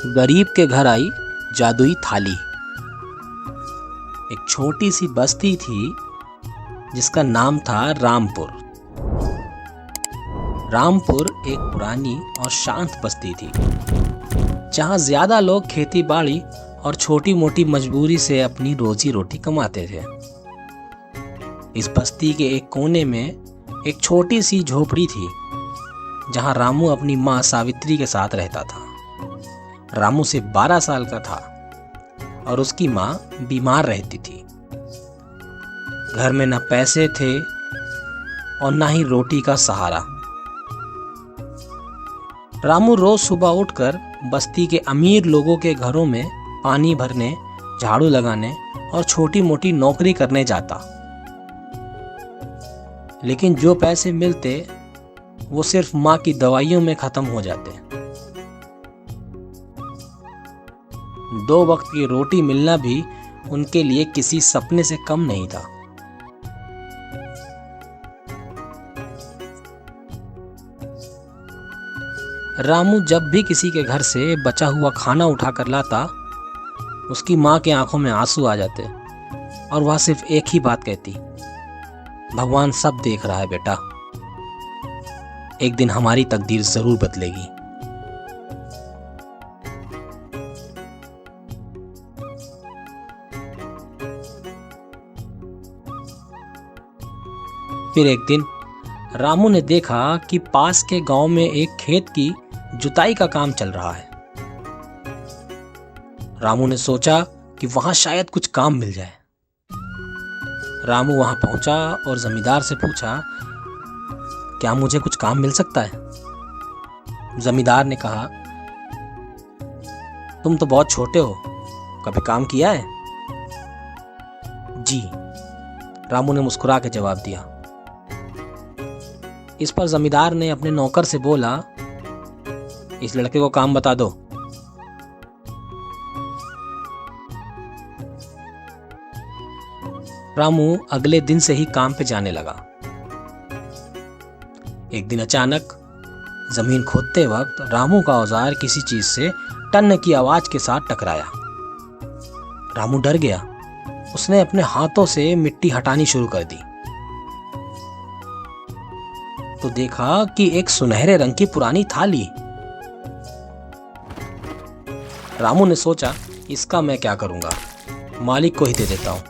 गरीब के घर आई जादुई थाली। एक छोटी सी बस्ती थी जिसका नाम था रामपुर। रामपुर एक पुरानी और शांत बस्ती थी जहां ज्यादा लोग खेती बाड़ी और छोटी मोटी मजबूरी से अपनी रोजी रोटी कमाते थे। इस बस्ती के एक कोने में एक छोटी सी झोपड़ी थी जहां रामू अपनी माँ सावित्री के साथ रहता था। रामू सिर्फ 12 साल का था और उसकी माँ बीमार रहती थी। घर में न पैसे थे और न ही रोटी का सहारा। रामू रोज सुबह उठकर बस्ती के अमीर लोगों के घरों में पानी भरने, झाड़ू लगाने और छोटी मोटी नौकरी करने जाता। लेकिन जो पैसे मिलते वो सिर्फ माँ की दवाइयों में खत्म हो जाते। 2 वक्त की रोटी मिलना भी उनके लिए किसी सपने से कम नहीं था। रामू जब भी किसी के घर से बचा हुआ खाना उठा कर लाता, उसकी माँ के आंखों में आंसू आ जाते और वह सिर्फ एक ही बात कहती, भगवान सब देख रहा है बेटा, एक दिन हमारी तकदीर जरूर बदलेगी। फिर एक दिन रामू ने देखा कि पास के गांव में एक खेत की जुताई का काम चल रहा है। रामू ने सोचा कि वहां शायद कुछ काम मिल जाए। रामू वहां पहुंचा और जमींदार से पूछा, क्या मुझे कुछ काम मिल सकता है? जमींदार ने कहा, तुम तो बहुत छोटे हो, कभी काम किया है? जी, रामू ने मुस्कुरा के जवाब दिया। इस पर जमींदार ने अपने नौकर से बोला, इस लड़के को काम बता दो। रामू अगले दिन से ही काम पे जाने लगा। एक दिन अचानक जमीन खोदते वक्त रामू का औजार किसी चीज से टन की आवाज के साथ टकराया। रामू डर गया। उसने अपने हाथों से मिट्टी हटानी शुरू कर दी तो देखा कि एक सुनहरे रंग की पुरानी थाली। रामू ने सोचा, इसका मैं क्या करूंगा, मालिक को ही दे देता हूं।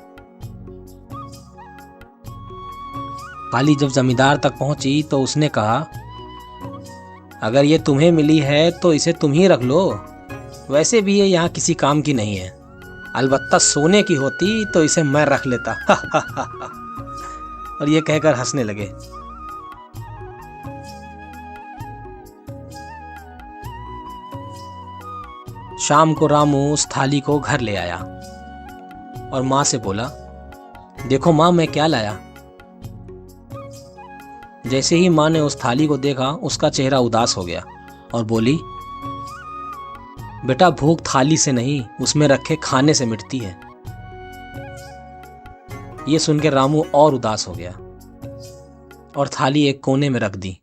थाली जब जमींदार तक पहुंची तो उसने कहा, अगर ये तुम्हें मिली है तो इसे तुम ही रख लो, वैसे भी ये यहाँ किसी काम की नहीं है। अलबत्ता सोने की होती तो इसे मैं रख लेता। और ये कहकर हंसने लगे। शाम को रामू उस थाली को घर ले आया और माँ से बोला, देखो माँ, मैं क्या लाया। जैसे ही माँ ने उस थाली को देखा, उसका चेहरा उदास हो गया और बोली, बेटा, भूख थाली से नहीं, उसमें रखे खाने से मिटती है। ये सुनकर रामू और उदास हो गया और थाली एक कोने में रख दी।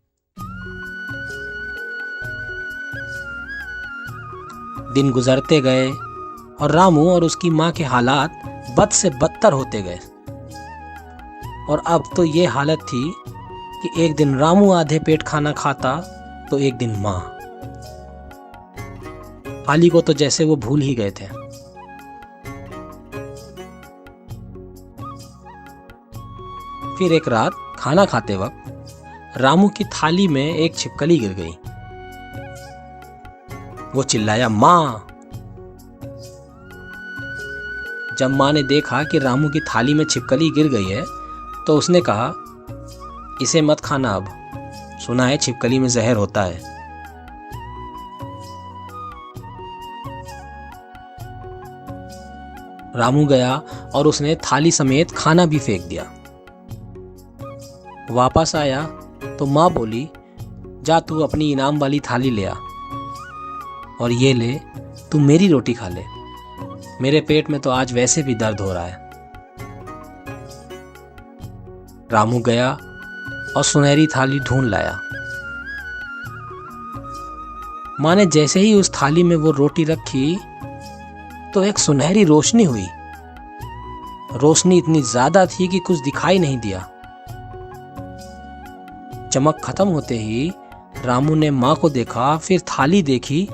दिन गुजरते गए और रामू और उसकी माँ के हालात बद से बदतर होते गए। और अब तो ये हालत थी कि एक दिन रामू आधे पेट खाना खाता तो एक दिन माँ। थाली को तो जैसे वो भूल ही गए थे। फिर एक रात खाना खाते वक्त रामू की थाली में एक छिपकली गिर गई। वो चिल्लाया, माँ। जब माँ ने देखा कि रामू की थाली में छिपकली गिर गई है तो उसने कहा, इसे मत खाना, अब सुना है छिपकली में जहर होता है। रामू गया और उसने थाली समेत खाना भी फेंक दिया। वापस आया तो माँ बोली, जा तू अपनी इनाम वाली थाली ले आ और ये ले, तू मेरी रोटी खा ले, मेरे पेट में तो आज वैसे भी दर्द हो रहा है। रामू गया और सुनहरी थाली ढूंढ लाया। माँ ने जैसे ही उस थाली में वो रोटी रखी तो एक सुनहरी रोशनी हुई। रोशनी इतनी ज्यादा थी कि कुछ दिखाई नहीं दिया। चमक खत्म होते ही रामू ने माँ को देखा, फिर थाली देखी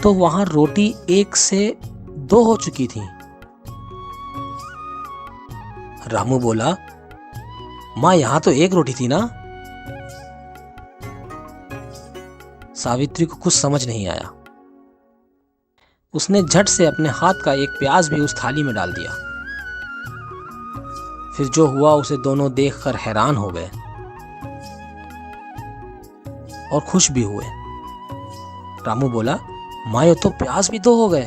तो वहां रोटी 1 से 2 हो चुकी थी। रामू बोला, माँ यहां तो 1 रोटी थी ना? सावित्री को कुछ समझ नहीं आया। उसने झट से अपने हाथ का एक प्याज भी उस थाली में डाल दिया। फिर जो हुआ उसे दोनों देखकर हैरान हो गए और खुश भी हुए। रामू बोला, माँ ये तो प्याज भी 2 हो गए।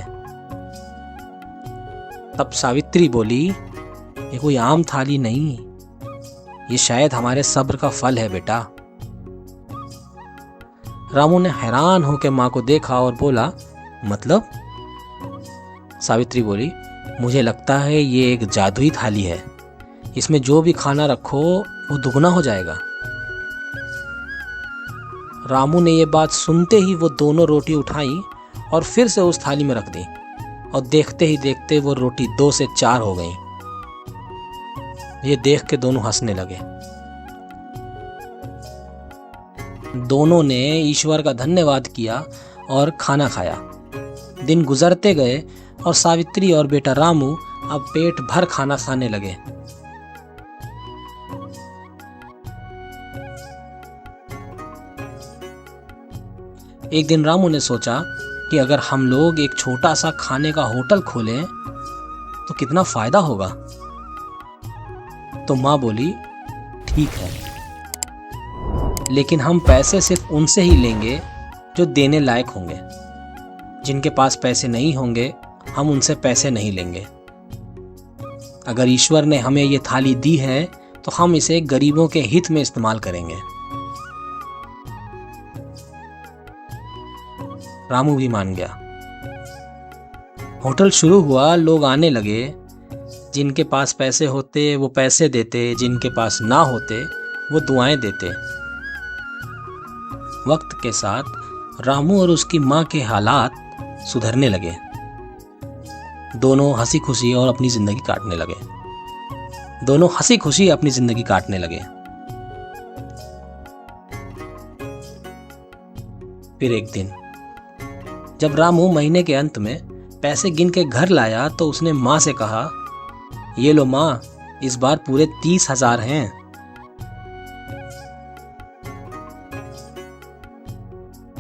तब सावित्री बोली, ये कोई आम थाली नहीं, ये शायद हमारे सब्र का फल है बेटा। रामू ने हैरान होकर माँ को देखा और बोला, मतलब? सावित्री बोली, मुझे लगता है ये एक जादुई थाली है, इसमें जो भी खाना रखो वो दुगना हो जाएगा। रामू ने ये बात सुनते ही वो दोनों रोटी उठाई और फिर से उस थाली में रख दी और देखते ही देखते वो रोटी 2 से 4 हो गई। ये देख के दोनों हंसने लगे। दोनों ने ईश्वर का धन्यवाद किया और खाना खाया। दिन गुजरते गए और सावित्री और बेटा रामू अब पेट भर खाना खाने लगे। एक दिन रामू ने सोचा कि अगर हम लोग एक छोटा सा खाने का होटल खोलें तो कितना फायदा होगा। तो माँ बोली, ठीक है, लेकिन हम पैसे सिर्फ उनसे ही लेंगे जो देने लायक होंगे। जिनके पास पैसे नहीं होंगे हम उनसे पैसे नहीं लेंगे। अगर ईश्वर ने हमें ये थाली दी है तो हम इसे गरीबों के हित में इस्तेमाल करेंगे। रामू भी मान गया। होटल शुरू हुआ, लोग आने लगे। जिनके पास पैसे होते वो पैसे देते, जिनके पास ना होते वो दुआएं देते। वक्त के साथ रामू और उसकी माँ के हालात सुधरने लगे। दोनों हंसी खुशी और अपनी जिंदगी काटने लगे। फिर एक दिन जब रामू महीने के अंत में पैसे गिन के घर लाया तो उसने माँ से कहा, ये लो माँ, इस बार पूरे 30,000 हैं।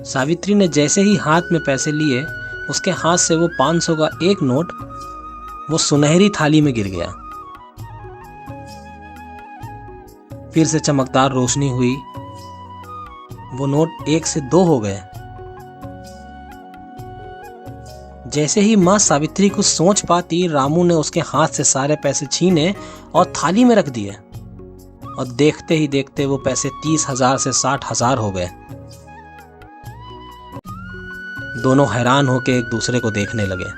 सावित्री ने जैसे ही हाथ में पैसे लिए, उसके हाथ से वो 500 का एक नोट वो सुनहरी थाली में गिर गया। फिर से चमकदार रोशनी हुई, वो नोट 1 से 2 हो गए। जैसे ही माँ सावित्री कुछ सोच पाती, रामू ने उसके हाथ से सारे पैसे छीने और थाली में रख दिए और देखते ही देखते वो पैसे 30,000 से 60,000 हो गए। दोनों हैरान होकर एक दूसरे को देखने लगे।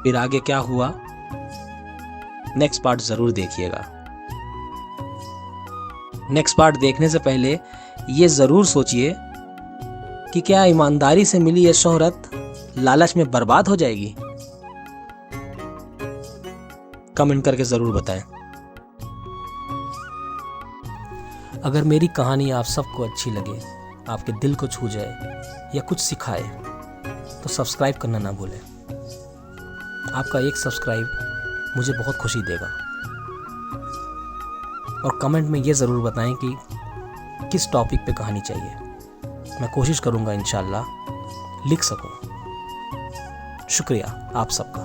फिर आगे क्या हुआ, नेक्स्ट पार्ट जरूर देखिएगा। नेक्स्ट पार्ट देखने से पहले ये जरूर सोचिए कि क्या ईमानदारी से मिली ये शोहरत लालच में बर्बाद हो जाएगी। कमेंट करके जरूर बताएं। अगर मेरी कहानी आप सबको अच्छी लगे, आपके दिल को छू जाए या कुछ सिखाए तो सब्सक्राइब करना ना भूलें। आपका एक सब्सक्राइब मुझे बहुत खुशी देगा। और कमेंट में ये ज़रूर बताएं कि किस टॉपिक पे कहानी चाहिए। मैं कोशिश करूँगा इंशाल्लाह लिख सकूँ। शुक्रिया आप सबका।